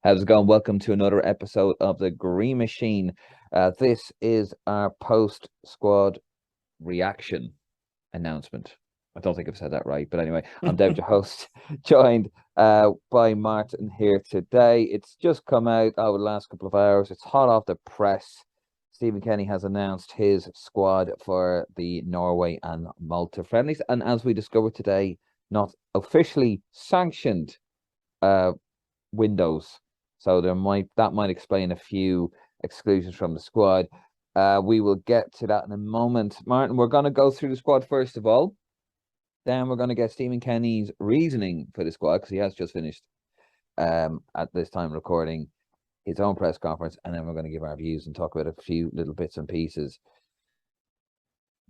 How's it going? Welcome to another episode of the Green Machine. This is our post squad reaction announcement. I don't think I've said that right, but anyway, I'm David, your host, joined by Martin here today. It's just come out over the last couple of hours. It's hot off the press. Stephen Kenny has announced his squad for the Norway and Malta friendlies, and as we discovered today, not officially sanctioned windows. So that might explain a few exclusions from the squad. We will get to that in a moment. Martin, we're going to go through the squad first of all. Then we're going to get Stephen Kenny's reasoning for the squad, because he has just finished at this time recording his own press conference, and then we're going to give our views and talk about a few little bits and pieces.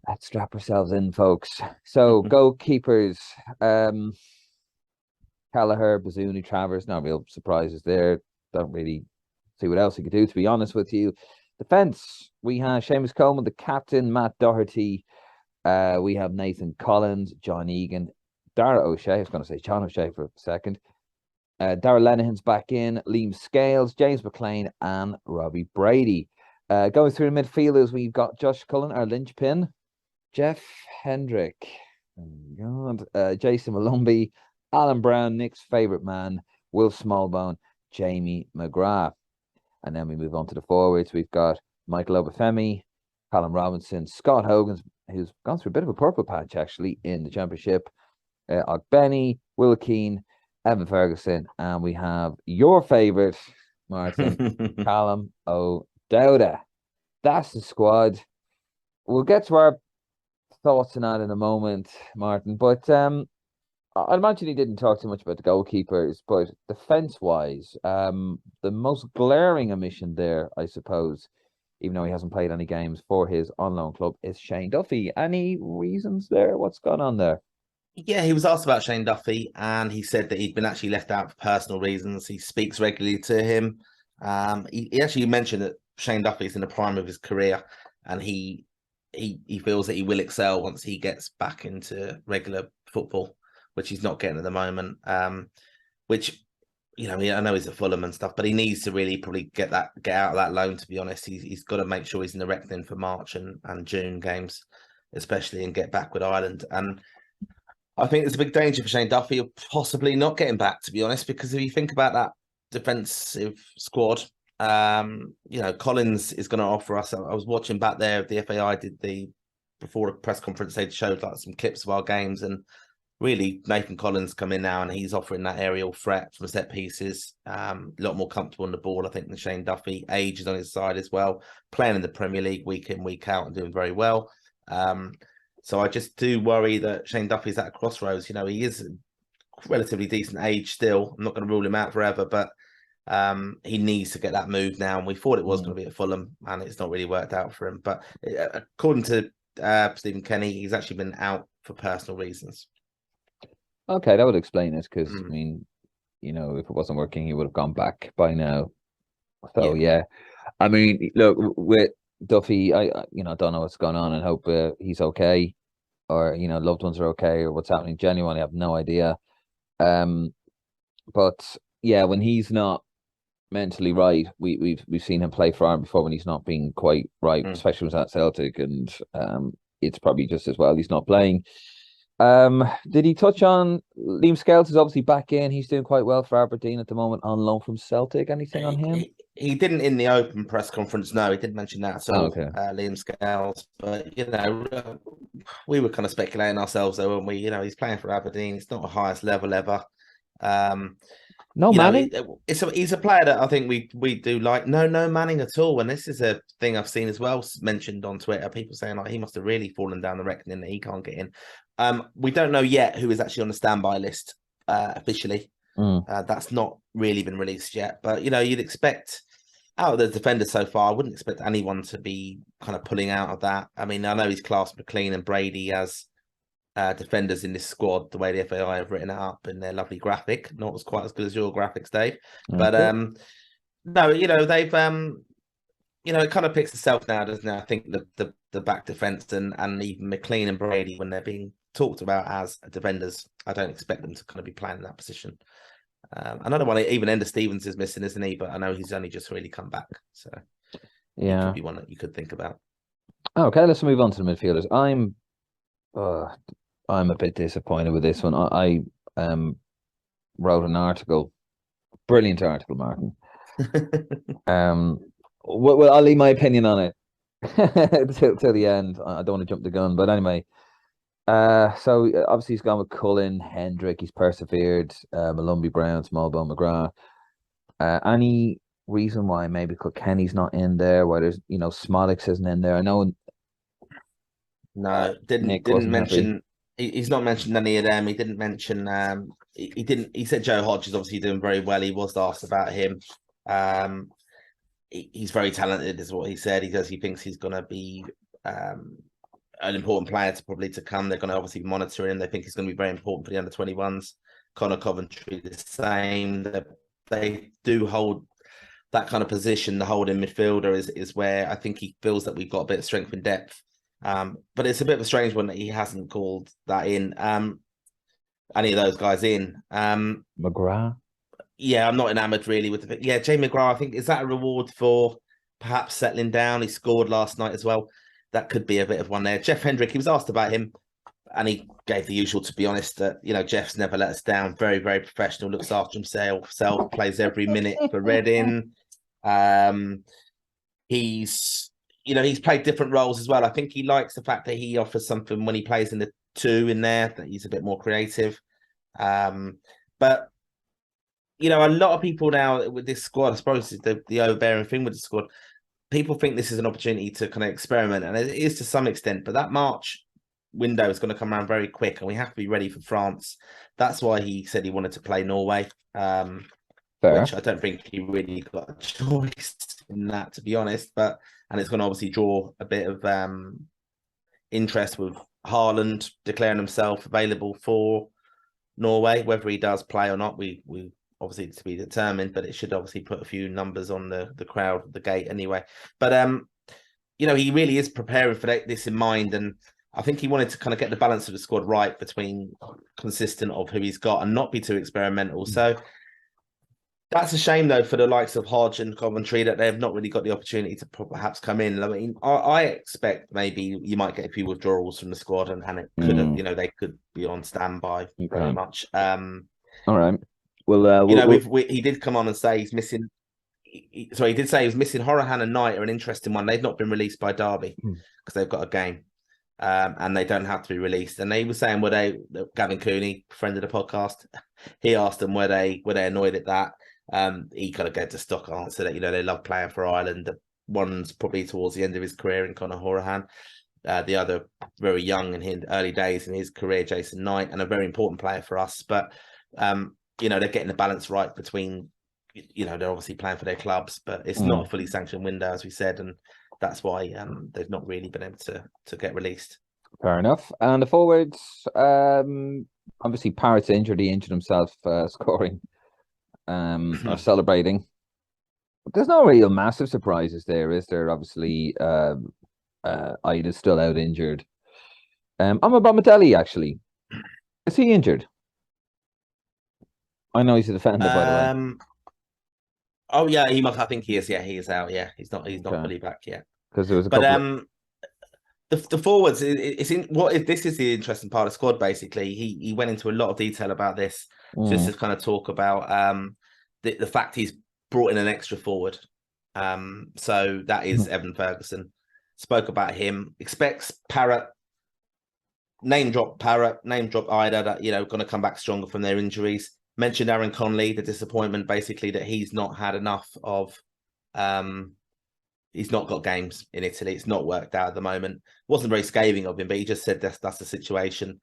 Let's strap ourselves in, folks. So goalkeepers, Callagher, Bazuni, Travers, no real surprises there. Don't really see what else he could do, to be honest with you. Defence, we have Seamus Coleman, the captain, Matt Doherty. We have Nathan Collins, John Egan, Dara O'Shea. I was going to say John O'Shea for a second. Darragh Lenihan's back in, Liam Scales, James McLean, and Robbie Brady. Going through the midfielders, we've got Josh Cullen, our linchpin, Jeff Hendrick, Jason Malumbi, Alan Brown, Nick's favourite man, Will Smallbone, Jamie McGrath. And then we move on to the forwards. We've got Michael Obafemi, Callum Robinson, Scott Hogan, who's gone through a bit of a purple patch, actually, in the championship, Ogbenny, Will Keane, Evan Ferguson, and we have your favourite, Martin, Callum O'Dowda. That's the squad. We'll get to our thoughts on that in a moment, Martin, but I imagine he didn't talk too much about the goalkeepers, but defence-wise, the most glaring omission there, I suppose, even though he hasn't played any games for his on-loan club, is Shane Duffy. Any reasons there? What's gone on there? Yeah, he was asked about Shane Duffy, and he said that he'd been actually left out for personal reasons. He speaks regularly to him. He actually mentioned that Shane Duffy is in the prime of his career, and he feels that he will excel once he gets back into regular football, which he's not getting at the moment. Which, I know he's at Fulham and stuff, but he needs to really probably get out of that loan. To be honest, he's got to make sure he's in the reckoning for March and June games, especially, and get back with Ireland. And I think there's a big danger for Shane Duffy of possibly not getting back, to be honest, because if you think about that defensive squad, Collins is going to offer us. I was watching back there. The FAI did before the press conference, they showed like some clips of our games, and really Nathan Collins come in now, and he's offering that aerial threat from set pieces. A lot more comfortable on the ball, I think, than Shane Duffy. Age is on his side as well, playing in the Premier League week in, week out, and doing very well. So I just do worry that Shane Duffy's at a crossroads. He is a relatively decent age still. I'm not going to rule him out forever, but he needs to get that move now. And we thought it was going to be at Fulham, and it's not really worked out for him. But according to Stephen Kenny, he's actually been out for personal reasons. Okay, that would explain it, because, I mean, if it wasn't working, he would have gone back by now. So, yeah. I mean, look, with Duffy, I don't know what's going on, and hope he's okay, or loved ones are okay, or what's happening. Genuinely, I have no idea. But yeah, when he's not mentally right, we've seen him play for Ireland before when he's not being quite right, especially when he's at Celtic, and it's probably just as well he's not playing. Did he touch on Liam Scales is obviously back in? He's doing quite well for Aberdeen at the moment on loan from Celtic. Anything on him? He didn't in the open press conference. No, he didn't mention that. So okay. Liam Scales, but we were kind of speculating ourselves though, weren't we? He's playing for Aberdeen. It's not the highest level ever. No Manning. He's a player that I think we do like. No Manning at all. And this is a thing I've seen as well mentioned on Twitter. People saying like he must have really fallen down the reckoning that he can't get in. We don't know yet who is actually on the standby list officially. That's not really been released yet. But you'd expect out of the defenders so far, I wouldn't expect anyone to be kind of pulling out of that. I mean, I know he's classed McLean and Brady as defenders in this squad, the way the FAI have written it up in their lovely graphic. Not as quite as good as your graphics, Dave. But no, they've it kind of picks itself now, doesn't it? I think the back defense and even McLean and Brady, when they're being talked about as defenders, I don't expect them to kind of be playing in that position. Another one, even Ender Stevens is missing, isn't he? But I know he's only just really come back, so he could Yeah. be one that you could think about. Okay, let's move on to the midfielders. Uh, I'm a bit disappointed with this one. I wrote an article, brilliant article, Martin. Um, well, I'll leave my opinion on it till the end. I don't want to jump the gun, but anyway. So obviously he's gone with Cullen, Hendrick. He's persevered. Malumbi Brown, Smallbone McGrath. Any reason why maybe Kilkenny's not in there? Why there's Smolix isn't in there? I know No, Nick didn't wasn't happy. mention. He's not mentioned any of them. He didn't mention. He didn't. He said Joe Hodge is obviously doing very well. He was asked about him. Um, he's very talented, is what he said. He thinks he's going to be an important player to come. They're going to obviously monitor him. They think he's going to be very important for the under-21s. Connor Coventry the same. They do hold that kind of position. The holding midfielder is where I think he feels that we've got a bit of strength and depth. But it's a bit of a strange one that he hasn't called that in. Any of those guys in. McGrath. Yeah, I'm not enamored really with the. Yeah, Jamie McGrath. I think is that a reward for perhaps settling down? He scored last night as well. That could be a bit of one there. Jeff Hendrick. He was asked about him, and he gave the usual. To be honest, that Jeff's never let us down. Very, very professional. Looks after himself. Plays every minute for Reading. He's played different roles as well. I think he likes the fact that he offers something when he plays in the two in there, that he's a bit more creative. But a lot of people now with this squad, I suppose the overbearing thing with the squad, people think this is an opportunity to kind of experiment, and it is to some extent, but that March window is going to come around very quick, and we have to be ready for France. That's why he said he wanted to play Norway, which I don't think he really got a choice in that, to be honest. And it's going to obviously draw a bit of interest with Haaland declaring himself available for Norway. Whether he does play or not, we obviously to be determined, but it should obviously put a few numbers on the crowd, the gate anyway. But he really is preparing for this in mind, and I think he wanted to kind of get the balance of the squad right between consistent of who he's got and not be too experimental. So that's a shame, though, for the likes of Hodge and Coventry, that they have not really got the opportunity to perhaps come in. I mean, I expect maybe you might get a few withdrawals from the squad, and it could have, they could be on standby very much. All right. Well, he did come on and say he's missing. He did say he was missing Horahan and Knight, are an interesting one. They've not been released by Derby because they've got a game, and they don't have to be released. And they were saying, Gavin Cooney, friend of the podcast, he asked them were they annoyed at that. He kind of gave the stock answer that they love playing for Ireland. The one's probably towards the end of his career in Conor Horahan, the other very young in his early days in his career, Jason Knight, and a very important player for us. But they're getting the balance right between, they're obviously playing for their clubs, but it's not a fully sanctioned window, as we said, and that's why they've not really been able to get released. Fair enough. And the forwards, obviously Parrott's injured. He injured himself scoring or celebrating. But there's no real massive surprises there, is there? Obviously, Ida's still out injured. I'm about Metelli, actually. Is he injured? I know he's a defender, by the way. Oh yeah, he must. I think he is. Yeah, he is out. Yeah, he's not fully back yet. Because there was a couple. The forwards. This is the interesting part of the squad. Basically, he went into a lot of detail about this, just to kind of talk about the fact he's brought in an extra forward. So that is Evan Ferguson. Spoke about him. Expects Parrott. Name drop Ida. That going to come back stronger from their injuries. Mentioned Aaron Conley, the disappointment basically that he's not had enough of. He's not got games in Italy. It's not worked out at the moment. Wasn't very scathing of him, but he just said that's the situation.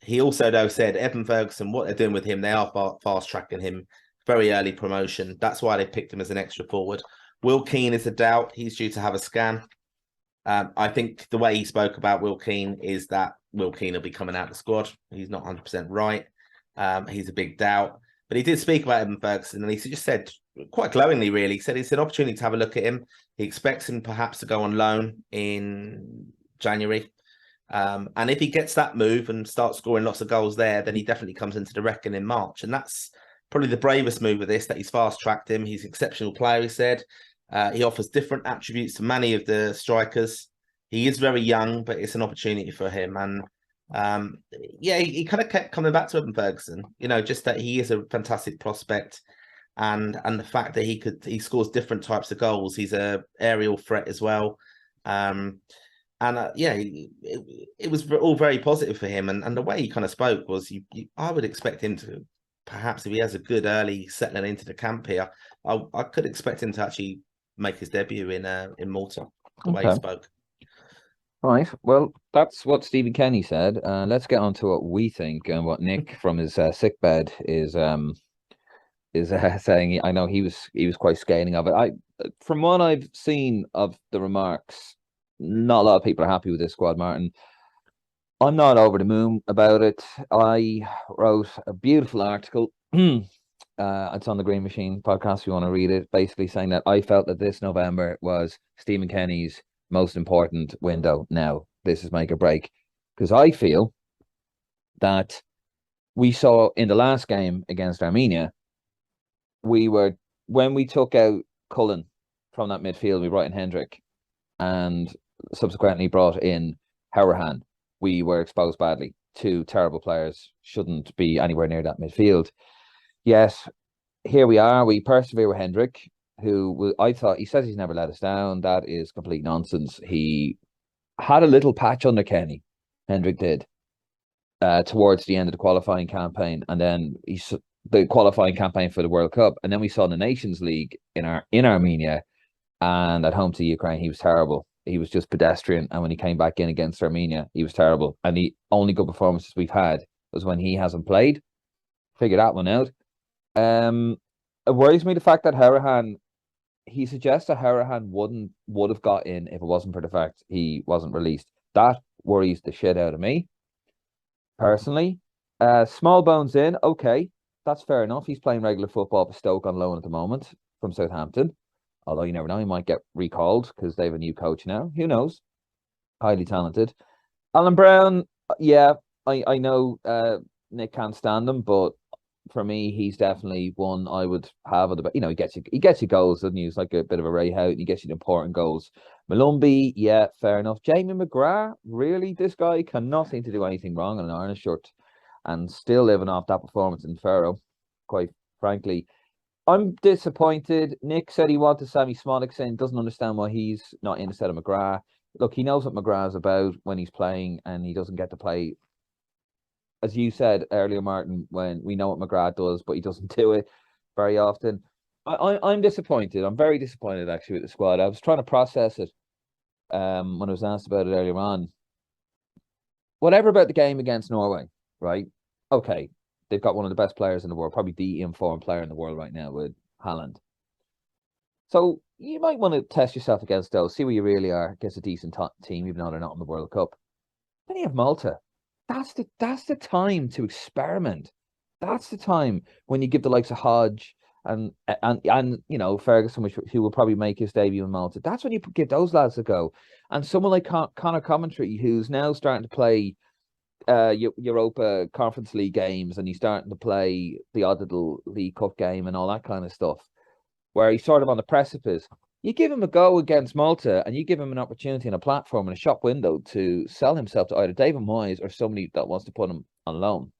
He also, though, said Evan Ferguson, what they're doing with him, they are fast tracking him. Very early promotion. That's why they picked him as an extra forward. Will Keane is a doubt. He's due to have a scan. I think the way he spoke about Will Keane is that Will Keane will be coming out of the squad. He's not 100% right. He's a big doubt. But he did speak about Evan Ferguson, and he just said, quite glowingly, really, he said it's an opportunity to have a look at him. He expects him perhaps to go on loan in January. And if he gets that move and starts scoring lots of goals there, then he definitely comes into the reckoning in March. And that's probably the bravest move of this, that he's fast-tracked him. He's an exceptional player, he said. He offers different attributes to many of the strikers. He is very young, but it's an opportunity for him. And he kind of kept coming back to Evan Ferguson, just that he is a fantastic prospect. And the fact that he scores different types of goals. He's a aerial threat as well. It was all very positive for him. And the way he kind of spoke was, I would expect him to, perhaps if he has a good early settling into the camp here, I could expect him to actually make his debut in Malta, the way he spoke. Right. Well, that's what Stephen Kenny said. Let's get on to what we think and what Nick from his sick bed is saying. I know he was quite scathing of it. From what I've seen of the remarks, not a lot of people are happy with this squad, Martin. I'm not over the moon about it. I wrote a beautiful article. It's on the Green Machine podcast if you want to read it, basically saying that I felt that this November was Stephen Kenny's most important window. Now, this is make or break, because I feel that we saw in the last game against Armenia, when we took out Cullen from that midfield, we brought in Hendrick and subsequently brought in Howrahan. We were exposed badly. Two terrible players, shouldn't be anywhere near that midfield. Yes, here we are. We persevere with Hendrick, who I thought, he says he's never let us down. That is complete nonsense. He had a little patch under Kenny, Hendrick did, towards the end of the qualifying campaign, and then the qualifying campaign for the World Cup, and then we saw the Nations League in Armenia, and at home to Ukraine, he was terrible. He was just pedestrian, and when he came back in against Armenia, he was terrible. And the only good performances we've had was when he hasn't played. Figure that one out. It worries me the fact that Howrahan, he suggests that Howrahan would have got in if it wasn't for the fact he wasn't released. That worries the shit out of me, personally. Small bones in, okay, that's fair enough. He's playing regular football for Stoke on loan at the moment from Southampton. Although you never know, he might get recalled because they have a new coach now. Who knows? Highly talented. Alan Brown, yeah, I know Nick can't stand him, but for me, he's definitely one I would have at the. He gets you goals, doesn't he? He's like a bit of a Ray Hout, and he gets you important goals. Malumbi, yeah, fair enough. Jamie McGrath, really, this guy cannot seem to do anything wrong in an Ireland shirt, and still living off that performance in Faro. Quite frankly, I'm disappointed. Nick said he wanted Sammy Smolik, saying doesn't understand why he's not in instead of McGrath. Look, he knows what McGrath's about when he's playing, and he doesn't get to play. As you said earlier, Martin, when we know what McGrath does, but he doesn't do it very often. I'm disappointed. I'm very disappointed, actually, with the squad. I was trying to process it when I was asked about it earlier on. Whatever about the game against Norway, right? Okay, they've got one of the best players in the world, probably the informed player in the world right now with Haaland. So you might want to test yourself against those, see where you really are against a decent team, even though they're not in the World Cup. Then you have Malta. That's the time to experiment. That's the time when you give the likes of Hodge and Ferguson, who will probably make his debut in Malta. That's when you give those lads a go. And someone like Connor Coventry, who's now starting to play Europa Conference League games, and he's starting to play the odd little League Cup game and all that kind of stuff, where he's sort of on the precipice. You give him a go against Malta, and you give him an opportunity and a platform and a shop window to sell himself to either David Moyes or somebody that wants to put him on loan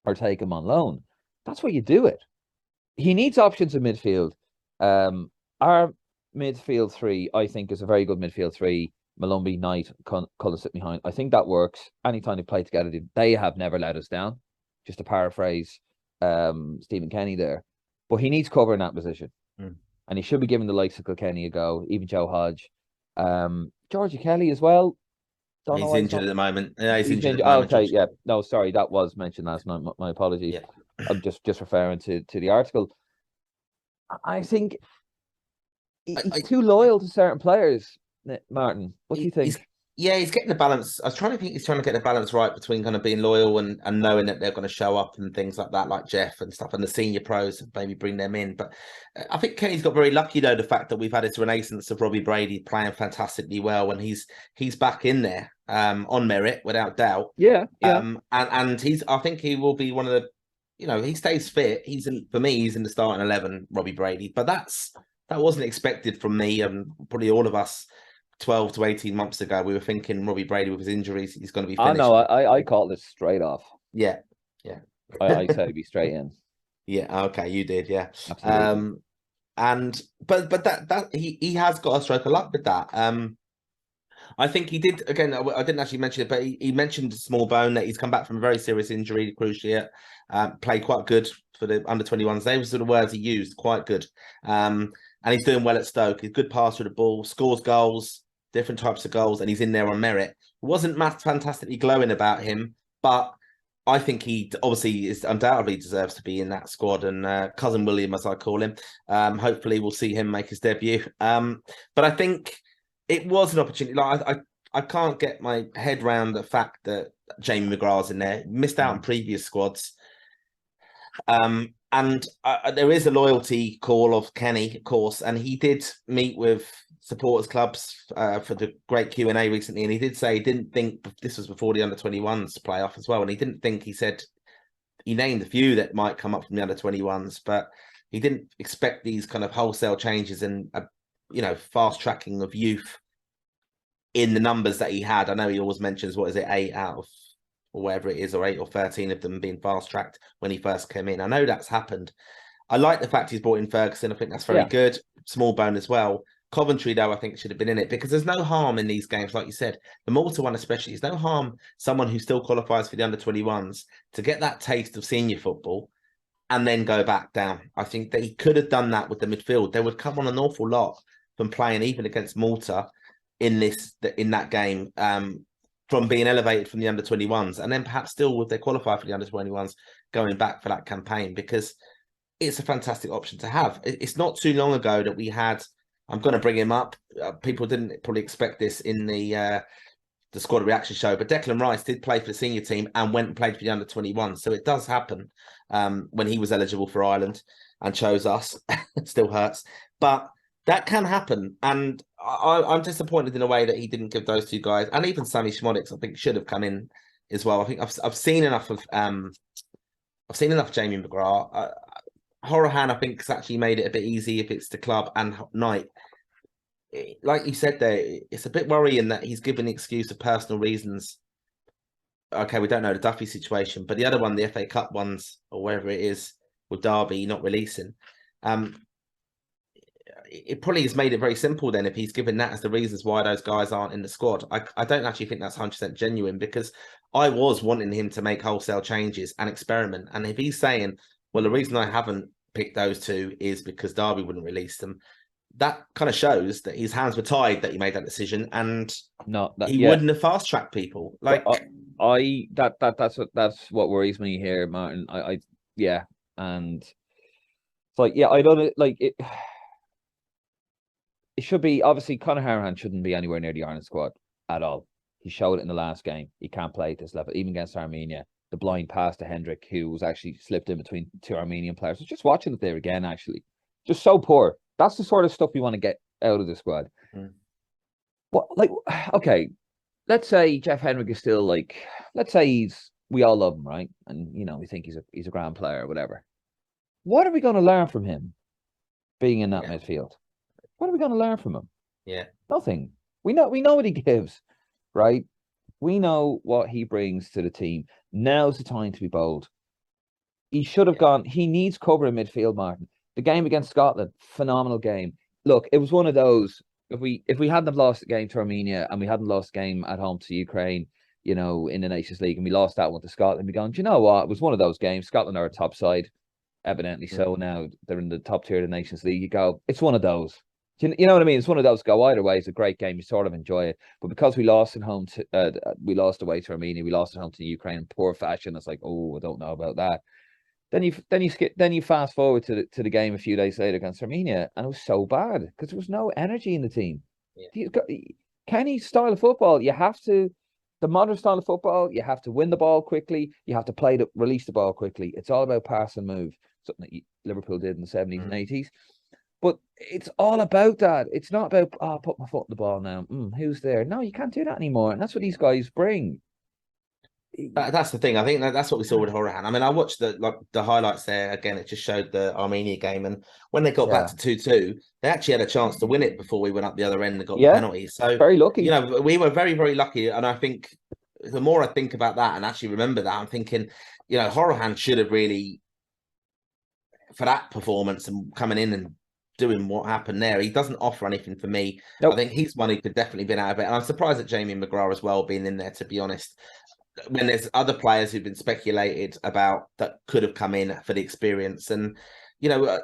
or take him on loan. That's where you do it. He needs options in midfield. Our midfield three, I think, is a very good midfield three. Malumbi, Knight, Cullen sit behind. I think that works. Anytime they play together, they have never let us down. Just to paraphrase Stephen Kenny there. But he needs cover in that position. And he should be giving the likes of Kilkenny a go, even Joe Hodge. Georgie Kelly as well. He's injured at the moment. Yeah, he's injured at the moment. Okay, yeah. No, sorry, that was mentioned last night. My apologies. Yeah. I'm just referring to the article. I think he's too loyal to certain players, Martin. What do you think? He's getting the balance. I was trying to think he's trying to get the balance right between kind of being loyal and knowing that they're going to show up and things like that, like Jeff and stuff, and the senior pros, maybe bring them in. But I think Kenny's got very lucky, though, the fact that we've had this renaissance of Robbie Brady playing fantastically well when he's back in there on merit, without doubt. Yeah. And I think he will be one of the, he stays fit. For me, he's in the starting 11, Robbie Brady. But that wasn't expected from me and probably all of us 12 to 18 months ago. We were thinking Robbie Brady with his injuries, he's going to be I finished. know. I called this straight off. Yeah, yeah. I said it'd be straight in. Yeah, okay, you did, yeah. Absolutely. And but that he has got a stroke of luck with that. I think he did again. I didn't actually mention it, but he mentioned small bone that he's come back from a very serious injury, cruciate. Played quite good for the under-21s. Those were the words he used, quite good. And he's doing well at Stoke. He's a good passer of the ball, scores goals, different types of goals, and he's in there on merit. It wasn't fantastically glowing about him, but I think he obviously is undoubtedly deserves to be in that squad. And cousin William, as I call him, hopefully we'll see him make his debut. But I think it was an opportunity. Like I can't get my head around the fact that Jamie McGrath's in there. Missed out on previous squads. And there is a loyalty call of Kenny, of course, and he did meet with supporters clubs for the great Q&A recently, and he did say he didn't think this was before the under-21s playoff as well, and he didn't think, he said he named a few that might come up from the under-21s, but he didn't expect these kind of wholesale changes and fast tracking of youth in the numbers that he had. I know he always mentions, what is it, 8 out of or whatever it is, or 8 or 13 of them being fast tracked when he first came in. I know that's happened. I like the fact he's brought in Ferguson. I think that's very good. Small bone as well. Coventry, though, I think should have been in it, because there's no harm in these games, like you said. The Malta one especially, there's no harm someone who still qualifies for the under-21s to get that taste of senior football and then go back down. I think that he could have done that with the midfield. They would come on an awful lot from playing even against Malta in that game, from being elevated from the under-21s, and then perhaps still, if they qualify for the under-21s, going back for that campaign, because it's a fantastic option to have. It's not too long ago that we had, I'm going to bring him up, people didn't probably expect this in the squad reaction show, but Declan Rice did play for the senior team and went and played for the under-21s, so it does happen when he was eligible for Ireland and chose us. It still hurts, but that can happen, and I'm disappointed in a way that he didn't give those two guys, and even Sammy Schmodix, I think, should have come in as well. I think I've seen enough of Jamie McGrath. Horahan, I think, has actually made it a bit easy if it's the club and Knight. Like you said there, it's a bit worrying that he's given the excuse of personal reasons. Okay, we don't know the Duffy situation, but the other one, the FA Cup ones, or wherever it is, with Derby not releasing, it probably has made it very simple then if he's given that as the reasons why those guys aren't in the squad. I don't actually think that's 100% genuine, because I was wanting him to make wholesale changes and experiment. And if he's saying, well, the reason I haven't picked those two is because Derby wouldn't release them, that kind of shows that his hands were tied that he made that decision, and he wouldn't have fast-tracked people. Like, that's what worries me here, Martin. And it's like, I don't like it. It should be, obviously, Conor Hourihane shouldn't be anywhere near the Ireland squad at all. He showed it in the last game. He can't play at this level, even against Armenia. The blind pass to Hendrick, who was actually slipped in between two Armenian players. I was just watching it there again, actually. Just so poor. That's the sort of stuff you want to get out of the squad. What, okay, let's say Jeff Hendrick is still let's say we all love him, right? And, we think he's a grand player or whatever. What are we going to learn from him being in that midfield? What are we going to learn from him? Yeah. Nothing. We know what he gives, right? We know what he brings to the team. Now's the time to be bold. He should have gone. He needs cover in midfield, Martin. The game against Scotland, phenomenal game. Look, it was one of those. If we hadn't lost the game to Armenia and we hadn't lost the game at home to Ukraine, in the Nations League, and we lost that one to Scotland, we gone, do you know what? It was one of those games. Scotland are a top side, evidently so. Now they're in the top tier of the Nations League. You go, it's one of those. You know what I mean? It's one of those. Go either way. It's a great game. You sort of enjoy it, but because we lost at home to, we lost away to Armenia, we lost at home to Ukraine in poor fashion. It's like, oh, I don't know about that. Then you fast forward to the game a few days later against Armenia, and it was so bad because there was no energy in the team. Yeah. Kenny's style of football, you have to, the modern style of football, you have to win the ball quickly. You have to release the ball quickly. It's all about pass and move, something that Liverpool did in the 70s and 80s. But it's all about that. It's not about, put my foot in the ball now. Who's there? No, you can't do that anymore. And that's what these guys bring. That's the thing. I think that's what we saw with Horahan. I mean, I watched the highlights there again. It just showed the Armenia game, and when they got back Yeah, to 2-2, they actually had a chance to win it before we went up the other end and got the yeah, penalty. So very lucky. we were very, very lucky. And I think the more I think about that and actually remember that, I'm thinking, Horahan should have really, for that performance and coming in and doing what happened there, he doesn't offer anything for me. I Nope. think he's one who could definitely been out of it. And I'm surprised at Jamie McGrath as well being in there, to be honest, when there's other players who've been speculated about that could have come in for the experience. And, you know, uh,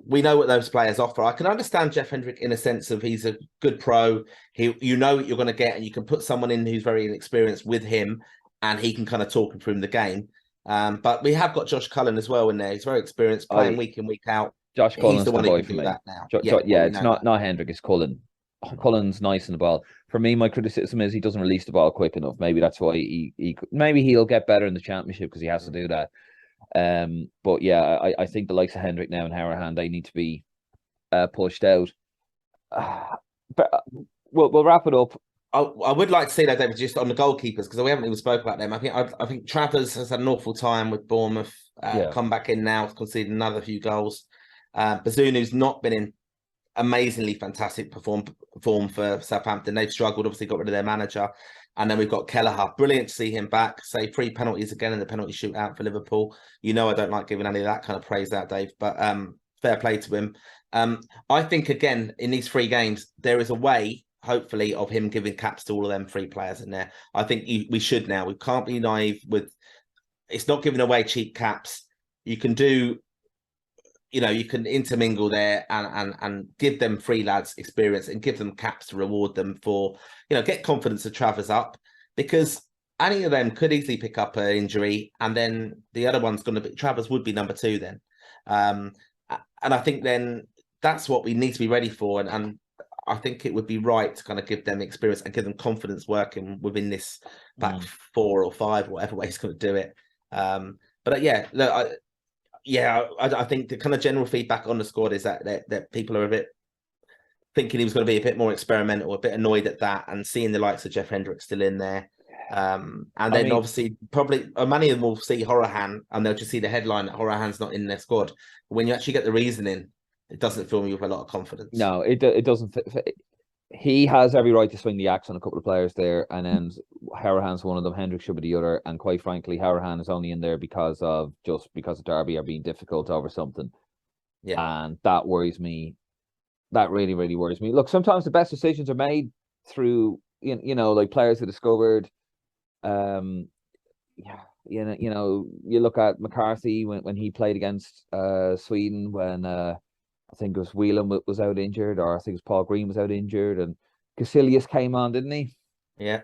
we know what those players offer. I can understand Jeff Hendrick in a sense of he's a good pro. You know what you're going to get, and you can put someone in who's very inexperienced with him, and he can kind of talk him through the game. But we have got Josh Cullen as well in there. He's very experienced, playing I week in, week out. Josh He's Cullen's the the one who boy can for do me. that now. Yeah, well, Yeah, we it's know that. not Hendrick, it's Cullen. Cullen's nice in the ball. For me, my criticism is he doesn't release the ball quick enough. Maybe that's why maybe he'll get better in the championship because he has to do that. But yeah, I think the likes of Hendrick now and Harahan, they need to be pushed out. But we'll wrap it up. I would like to see that, David, just on the goalkeepers, because we haven't even spoke about them. I think Travers has had an awful time with Bournemouth. Yeah. Come back in now, conceded another few goals. Bazunu's not been in amazingly fantastic form for Southampton. They've struggled, obviously got rid of their manager. And then we've got Kelleher. Brilliant to see him back. Say 3 penalties again in the penalty shootout for Liverpool. You know I don't like giving any of that kind of praise out, Dave, but fair play to him. I think, again, in these 3 games, there is a way, hopefully, of him giving caps to all of them 3 players in there. I think we should now. We can't be naive with... It's not giving away cheap caps. You can do... you can intermingle there and give them 3 lads experience and give them caps to reward them for, get confidence of Travers up, because any of them could easily pick up an injury, and then the other one's going to be... Travers would be number 2 then. And I think then that's what we need to be ready for. And I think it would be right to kind of give them experience and give them confidence working within this back 4 or 5, whatever way he's going to do it. But yeah, look, I think the kind of general feedback on the squad is that people are a bit thinking he was going to be a bit more experimental, a bit annoyed at that, and seeing the likes of Jeff Hendrick still in there. And then obviously probably many of them will see Horahan and they'll just see the headline that Horahan's not in their squad. But when you actually get the reasoning, it doesn't fill me with a lot of confidence. No, it doesn't. He has every right to swing the axe on a couple of players there, and then Harahan's one of them. Hendrick should be the other, and quite frankly, Harahan is only in there because of Derby are being difficult over something. Yeah, and that worries me. That really, really worries me. Look, sometimes the best decisions are made through like players are discovered. Yeah, you look at McCarthy when he played against Sweden when I think it was Whelan was out injured, or I think it was Paul Green was out injured, and Casillas came on, didn't he? yeah.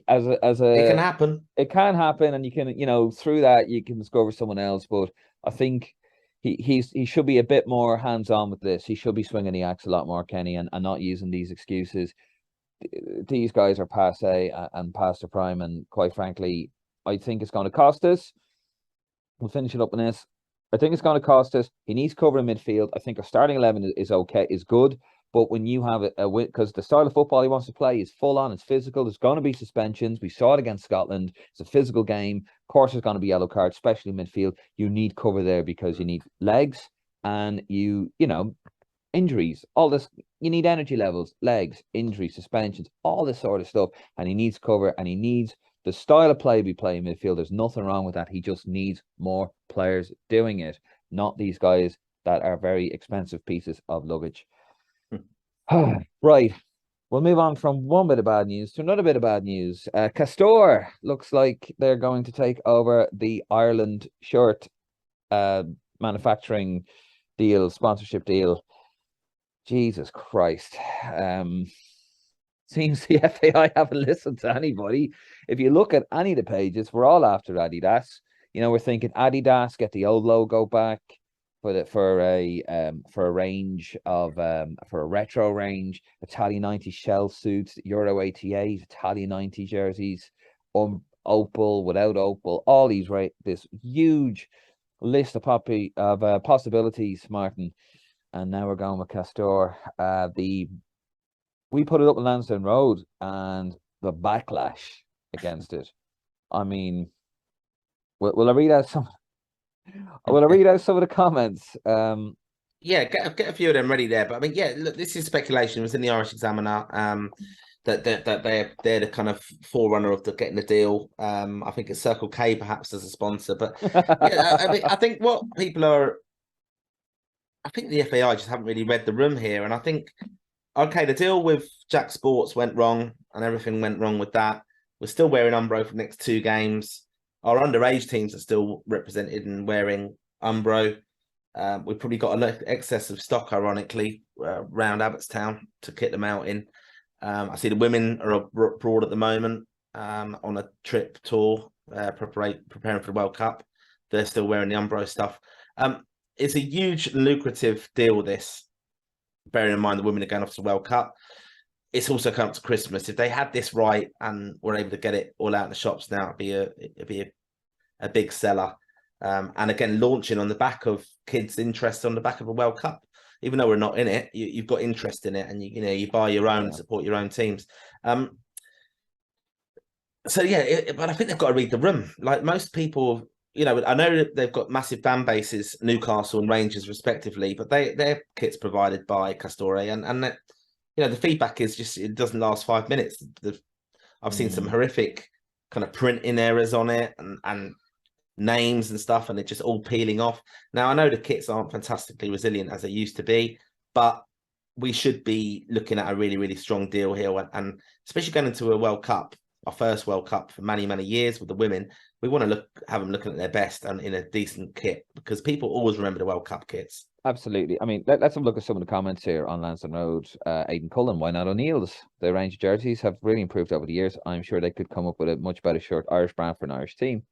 As It can happen. it can happen, and you can through that you can discover someone else. But I think he should be a bit more hands on with this. He should be swinging the axe a lot more, Kenny, and not using these excuses. These guys are passe and past their prime, and quite frankly, I think it's going to cost us. We'll finish it up on this. I think it's going to cost us. He needs cover in midfield. I think our starting 11 is okay, is good. But when you have a win, because the style of football he wants to play is full on, it's physical. There's going to be suspensions. We saw it against Scotland. It's a physical game. Of course, there's going to be yellow cards, especially midfield. You need cover there because you need legs and injuries. All this, you need energy levels, legs, injuries, suspensions, all this sort of stuff. And he needs cover, and he needs the style of play we play in midfield. There's nothing wrong with that. He just needs more players doing it, not these guys that are very expensive pieces of luggage. Right. We'll move on from one bit of bad news to another bit of bad news. Castore looks like they're going to take over the Ireland shirt manufacturing deal, sponsorship deal. Jesus Christ. Seems the FAI haven't listened to anybody. If you look at any of the pages, we're all after Adidas. We're thinking Adidas, get the old logo back for a range of for a retro range, Italian 90 shell suits, Euro 88, Italian 90 jerseys, opal, without opal, all these, right? This huge list of possibilities, Martin. And now we're going with Castore. We put it up on Lansdowne Road, and the backlash against it. I mean, Will I read out some? Will I read out some of the comments? Yeah, get a few of them ready there. But I mean, yeah, look, this is speculation. It was in the Irish Examiner. That they're the kind of forerunner of the getting the deal. I think it's Circle K perhaps as a sponsor. But yeah, I mean, I think what people are, I think the FAI just haven't really read the room here, and I think okay, the deal with Jack Sports went wrong, and everything went wrong with that. We're still wearing Umbro for the next 2 games. Our underage teams are still represented and wearing Umbro. We've probably got an excess of stock, ironically, around Abbottstown to kit them out in. I see the women are abroad at the moment on a trip tour, preparing for the World Cup. They're still wearing the Umbro stuff. It's a huge lucrative deal, this, bearing in mind the women are going off to the World Cup. It's also come up to Christmas. If they had this right and were able to get it all out in the shops now, it'd be a big seller. And again, launching on the back of kids' interest on the back of a World Cup. Even though we're not in it, you've got interest in it, and you buy your own, support your own teams. So yeah, but I think they've got to read the room. Like most people, I know they've got massive fan bases, Newcastle and Rangers respectively, but their kit's provided by Castore, and the feedback is just it doesn't last 5 minutes. I've seen some horrific kind of printing errors on it, and names and stuff, and it's just all peeling off. Now, I know the kits aren't fantastically resilient as they used to be, but we should be looking at a really, really strong deal here. And especially going into a World Cup, our first World Cup for many, many years with the women, we want to have them looking at their best and in a decent kit, because people always remember the World Cup kits. Absolutely. I mean, let's have a look at some of the comments here on Lansdowne Road. Aidan Cullen, why not O'Neill's? The range of jerseys have really improved over the years. I'm sure they could come up with a much better shirt, Irish brand for an Irish team.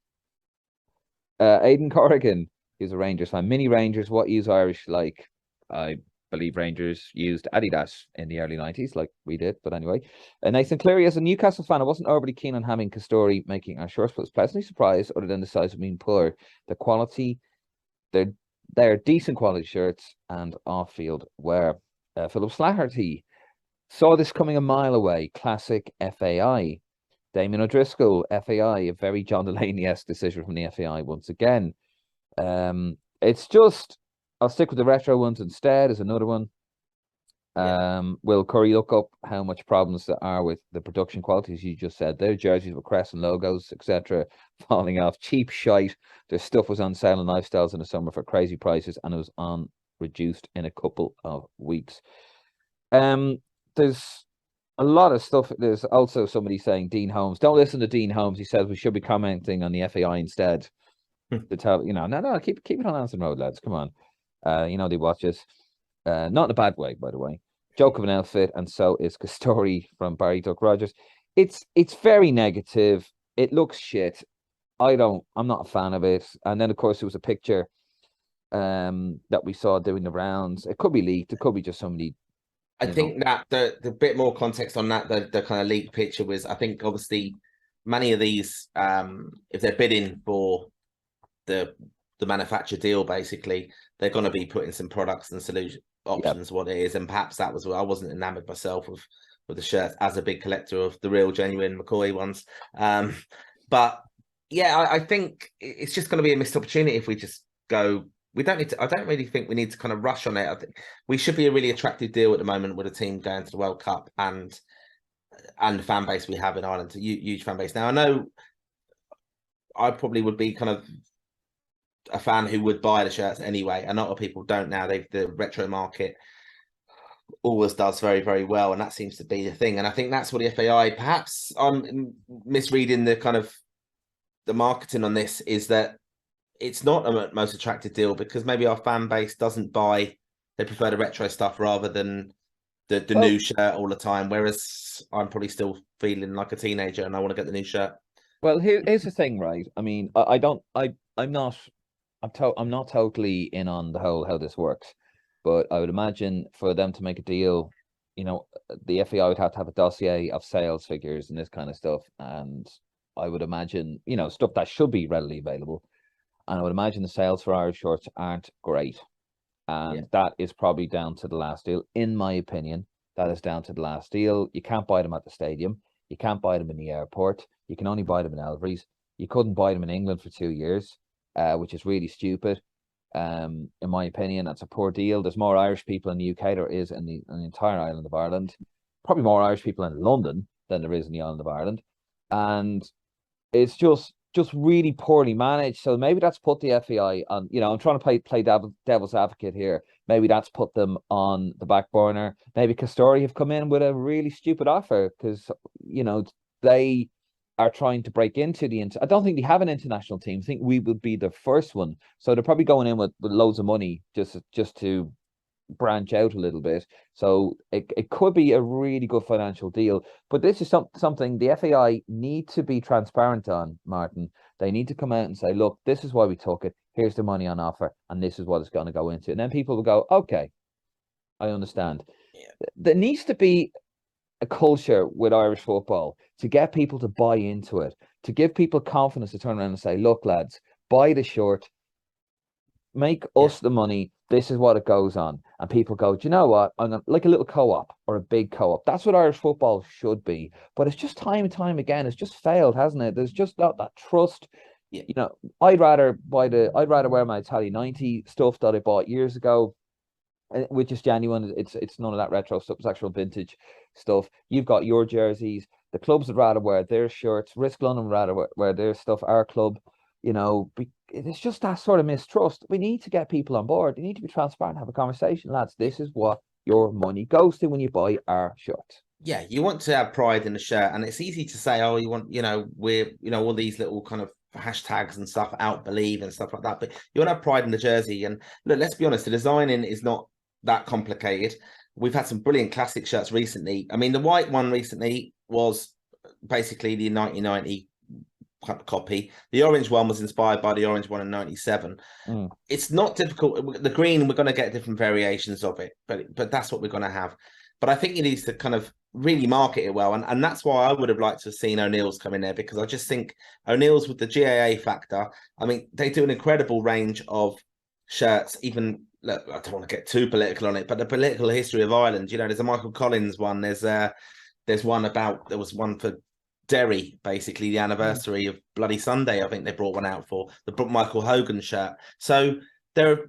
Aidan Corrigan, he's a Rangers fan. Mini Rangers, what use Irish like? I believe Rangers used Adidas in the early 90s, like we did. But anyway, Nathan Cleary, as a Newcastle fan, I wasn't overly keen on having Castore making our shirts, but was pleasantly surprised, other than the size of being poor. The quality, they're decent quality shirts and off-field wear. Philip Slaherty saw this coming a mile away. Classic FAI. Damien O'Driscoll, FAI, a very John Delaney-esque decision from the FAI once again. It's just, I'll stick with the retro ones instead, is another one. Will Curry look up how much problems there are with the production quality, as you just said? Their jerseys with crests and logos, etc., falling off. Cheap shite. Their stuff was on sale in Lifestyles in the summer for crazy prices, and it was on reduced in a couple of weeks. There's a lot of stuff. There's also somebody saying Dean Holmes. Don't listen to Dean Holmes. He says we should be commenting on the FAI instead. To tell no, keep it on Anson Road, lads. Come on. They watch us. Not in a bad way, by the way. Joke of an outfit, and so is Castore from Barry Duck Rogers. It's very negative. It looks shit. I'm not a fan of it. And then of course there was a picture that we saw doing the rounds. It could be leaked. It could be just somebody. I think that the bit more context on that, the kind of leaked picture was, I think obviously many of these, if they're bidding for the manufacturer deal, basically, they're going to be putting some products and solution options, what it is. And perhaps that was I wasn't enamored myself with the shirts as a big collector of the real genuine McCoy ones. But yeah, I think it's just going to be a missed opportunity if we just go. We don't need to. I don't really think we need to kind of rush on it. I think we should be a really attractive deal at the moment with a team going to the World Cup and the fan base we have in Ireland, a huge fan base. Now I know I probably would be kind of a fan who would buy the shirts anyway. A lot of people don't now. The retro market always does very, very well, and that seems to be the thing. And I think that's what the FAI, perhaps I'm misreading the kind of the marketing on this, is that it's not a most attractive deal because maybe our fan base doesn't buy. They prefer the retro stuff rather than the new shirt all the time. Whereas I'm probably still feeling like a teenager and I want to get the new shirt. Well, here's the thing, right? I mean, I'm not totally in on the whole how this works, but I would imagine for them to make a deal, the FAI would have to have a dossier of sales figures and this kind of stuff, and I would imagine, stuff that should be readily available. And I would imagine the sales for Irish shorts aren't great. And that is probably down to the last deal. In my opinion, that is down to the last deal. You can't buy them at the stadium. You can't buy them in the airport. You can only buy them in Elvery's. You couldn't buy them in England for 2 years, which is really stupid. In my opinion, that's a poor deal. There's more Irish people in the UK there is in the entire island of Ireland. Probably more Irish people in London than there is in the island of Ireland, and it's just really poorly managed. So maybe that's put the FAI on. I'm trying to play devil's advocate here. Maybe that's put them on the back burner. Maybe Castore have come in with a really stupid offer because they are trying to break into the. I don't think they have an international team. I think we would be the first one. So they're probably going in with loads of money just to branch out a little bit. So it could be a really good financial deal. But this is something the FAI need to be transparent on, Martin. They need to come out and say, look, this is why we took it. Here's the money on offer, and this is what it's going to go into. And then people will go, okay, I understand. Yeah. There needs to be a culture with Irish football to get people to buy into it, to give people confidence to turn around and say, look, lads, buy the shirt, make us the money. This is what it goes on. And people go, do you know what? I'm gonna, like a little co-op or a big co-op. That's what Irish football should be. But it's just time and time again. It's just failed, hasn't it? There's just not that trust. Yeah. I'd rather wear my Italian 90 stuff that I bought years ago, which is genuine. It's none of that retro stuff. It's actual vintage stuff. You've got your jerseys. The clubs would rather wear their shirts. Risk London would rather wear their stuff. Our club, it's just that sort of mistrust. We need to get people on board. You need to be transparent, have a conversation, lads. This is what your money goes to when you buy our shirt. Yeah, you want to have pride in the shirt, and it's easy to say, oh, you want, we're, all these little kind of hashtags and stuff, out believe and stuff like that. But you want to have pride in the jersey. And look, let's be honest, the designing is not that complicated. We've had some brilliant classic shirts recently. I mean, the white one recently was basically the 1990 copy. The orange one was inspired by the orange one in 97. It's not difficult. The green, we're going to get different variations of it, but that's what we're going to have. But I think you need to kind of really market it well. And that's why I would have liked to have seen O'Neill's come in there, because I just think O'Neill's with the GAA factor, I mean, they do an incredible range of shirts. Even, look, I don't want to get too political on it, but the political history of Ireland, there's a Michael Collins one. There's one there was one for Derry, basically the anniversary of Bloody Sunday. I think they brought one out for the Michael Hogan shirt. So they're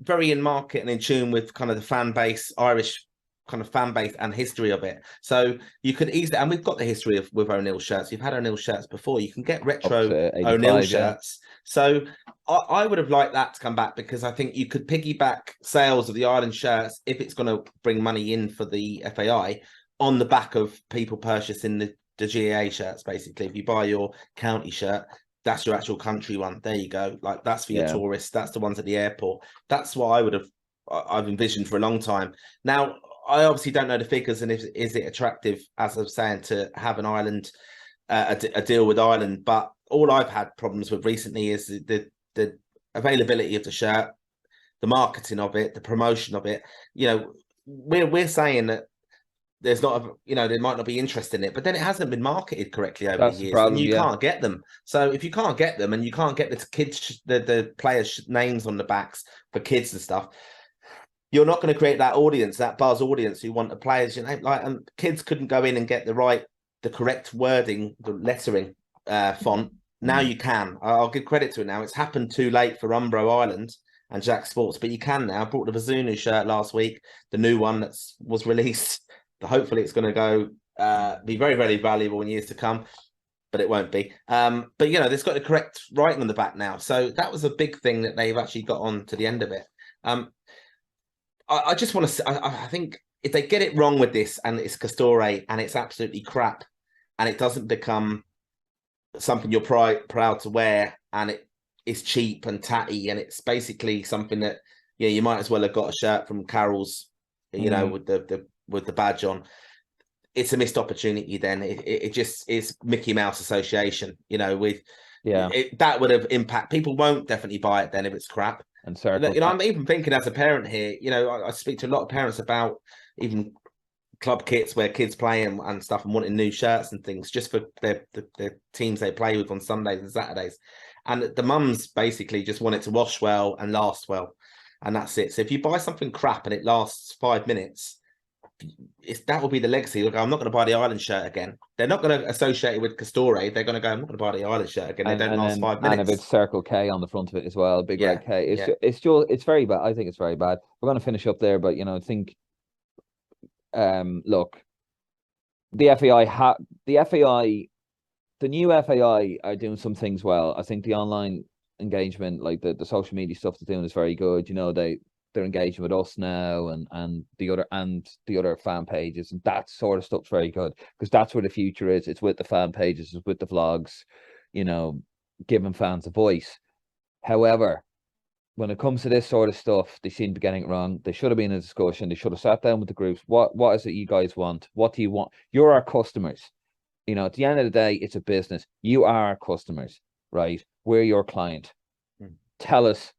very in market and in tune with kind of the fan base, Irish kind of fan base and history of it. So you could easily, and we've got the history with O'Neill shirts. You've had O'Neill shirts before. You can get retro O'Neill shirts. So I would have liked that to come back, because I think you could piggyback sales of the Ireland shirts, if it's going to bring money in for the FAI, on the back of people purchasing the GAA shirts. Basically, if you buy your county shirt, that's your actual country one. There you go. Like, that's for your tourists. That's the ones at the airport. That's what I've envisioned for a long time. Now, I obviously don't know the figures, and is it attractive, as I was saying, to have an Ireland, a deal with Ireland. But all I've had problems with recently is the availability of the shirt, the marketing of it, the promotion of it. We're saying that there's not, there might not be interest in it, but then it hasn't been marketed correctly over the years, and you can't get them. So if you can't get them, and you can't get the kids, the players' names on the backs for kids and stuff, you're not going to create that audience, that buzz audience who want the players. Kids couldn't go in and get the correct wording, the lettering font. Now you can. I'll give credit to it now. It's happened too late for Umbro Ireland and Jack Sports, but you can now. I bought the Bazunu shirt last week, the new one that was released. Hopefully it's going to go be very, very valuable in years to come, but it won't be. But it's got the correct writing on the back now. So that was a big thing that they've actually got on to the end of it. I just want to. I think if they get it wrong with this, and it's Castore, and it's absolutely crap, and it doesn't become something you're proud to wear, and it is cheap and tatty, and it's basically something that you might as well have got a shirt from Carol's, with the badge on. It's a missed opportunity. Then it just is Mickey Mouse Association. That would have impact. People won't definitely buy it then if it's crap. And circle. I'm even thinking as a parent here. I speak to a lot of parents about even club kits where kids play and stuff, and wanting new shirts and things just for the teams they play with on Sundays and Saturdays. And the mums basically just want it to wash well and last well, and that's it. So if you buy something crap and it lasts 5 minutes, that will be the legacy. Look, I'm not going to buy the Ireland shirt again. They're not going to associate it with Castore. They're going to go, I'm not going to buy the Ireland shirt again. They don't last 5 minutes. And a bit Circle K on the front of it as well, big red K. It's very bad. I think it's very bad. We're going to finish up there, but I think look, the new FAI are doing some things well. I think the online engagement, like the social media stuff they're doing, is very good. They're engaging with us now and the other fan pages, and that sort of stuff's very good, because that's where the future is. It's with the fan pages, it's with the vlogs, giving fans a voice. However, when it comes to this sort of stuff, they seem to be getting it wrong. They should have been in a discussion. They should have sat down with the groups. What is it you guys want? What do you want? You're our customers. At the end of the day, it's a business. You are our customers, right? We're your client. Tell us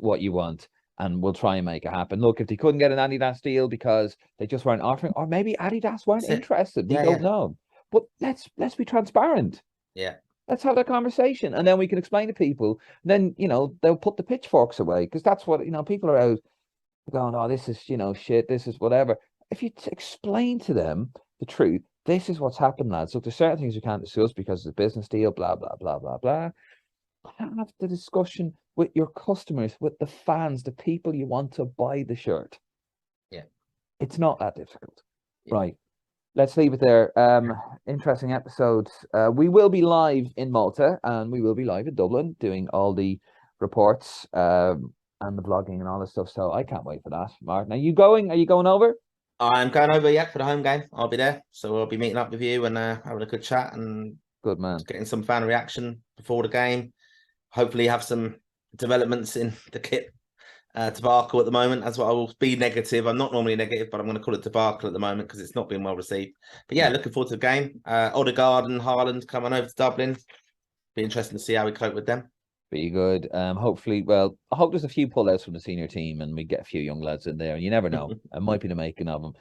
what you want, and we'll try and make it happen. Look, if they couldn't get an Adidas deal because they just weren't offering, or maybe Adidas weren't interested, we don't know. But let's be transparent. Yeah. Let's have that conversation, and then we can explain to people. Then they'll put the pitchforks away, because that's what people are out going, oh, this is shit, this is whatever. If you explain to them the truth, this is what's happened, lads. Look, there's certain things we can't discuss because it's a business deal, blah blah blah blah blah. Have the discussion with your customers, with the fans, the people you want to buy the shirt. Yeah, it's not that difficult, right? Let's leave it there. Interesting episodes. We will be live in Malta, and we will be live in Dublin doing all the reports and the vlogging and all this stuff. So I can't wait for that. Martin, are you going over? I'm going over, for the home game. I'll be there. So we'll be meeting up with you and having a good chat and good man, getting some fan reaction before the game. Hopefully have some developments in the kit debacle at the moment. That's what I will be negative. I'm not normally negative, but I'm going to call it debacle at the moment because it's not been well received. But looking forward to the game. Odegaard and Haaland coming over to Dublin. Be interesting to see how we cope with them. Be good. Hopefully, I hope there's a few pullouts from the senior team and we get a few young lads in there. You never know. It might be the making of them.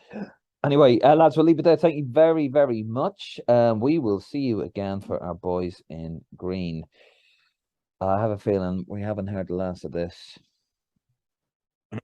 Anyway, lads, we'll leave it there. Thank you very, very much. We will see you again for our boys in green. I have a feeling we haven't heard the last of this.